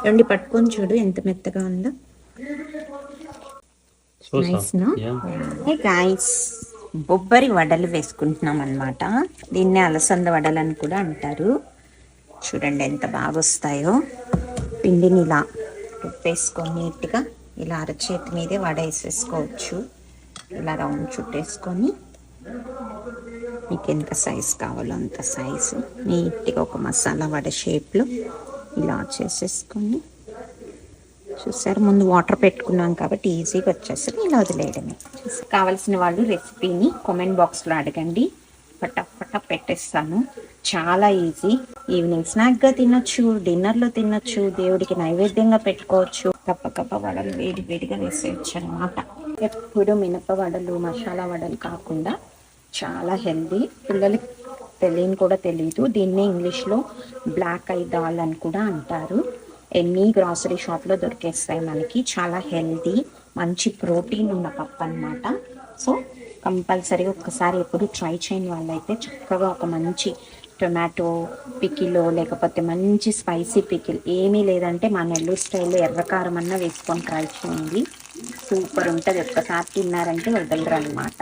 రెండు పట్టుకొని చూడు ఎంత మెత్తగా ఉందో. Nice no. హే గాయ్స్, బొబ్బరి వడలు వేసుకుంటున్నాం అన్నమాట. దీన్నే అలసంద వడలు అని కూడా అంటారు. చూడండి ఎంత బాగా వస్తాయో. పిండిని ఇలా రుబ్బేసుకొని నీట్గా ఇలా అరచేతి మీదే వడ వేసేసుకోవచ్చు. ఇలా రౌండ్ చుట్టేసుకొని మీకు ఎంత సైజు కావాలో అంత సైజు నీట్గా ఒక మసాలా వడ షేప్లో ఇలా చేసేసుకొని, చూసారు ముందు వాటర్ పెట్టుకున్నాం కాబట్టి ఈజీగా వచ్చేసరికి ఇలా వదిలేయడమే. కావాల్సిన వాళ్ళు రెసిపీని కామెంట్ బాక్స్లో అడగండి, ఫటాఫటా పెట్టేస్తాను. చాలా ఈజీ. ఈవినింగ్ స్నాక్గా తినొచ్చు, డిన్నర్లో తినొచ్చు, దేవుడికి నైవేద్యంగా పెట్టుకోవచ్చు. కప్ప వడలు వేడి వేడిగా వేసేయచ్చు అనమాట. ఎప్పుడు మినప వడలు మసాలా వడలు కాకుండా చాలా హెల్దీ. పిల్లలకి తెలియని కూడా తెలీదు. దీన్నే ఇంగ్లీష్లో బ్లాక్ ఐ దాల్ అని కూడా అంటారు. ఎన్ని గ్రాసరీ షాప్లో దొరికేస్తాయి మనకి. చాలా హెల్దీ, మంచి ప్రోటీన్ ఉన్న పప్పు అనమాట. సో కంపల్సరీగా ఒక్కసారి ఎప్పుడు ట్రై చేయని వాళ్ళైతే చక్కగా ఒక మంచి టొమాటో పికిలో లేకపోతే మంచి స్పైసీ పికిల్ ఏమీ లేదంటే మా నెల్లూరు స్టైల్లో ఎర్రకారం అన్న వేసుకొని ట్రై చేయండి. సూపర్ ఉంటుంది. ఒక్కసారి తిన్నారంటే వదలరు అనమాట.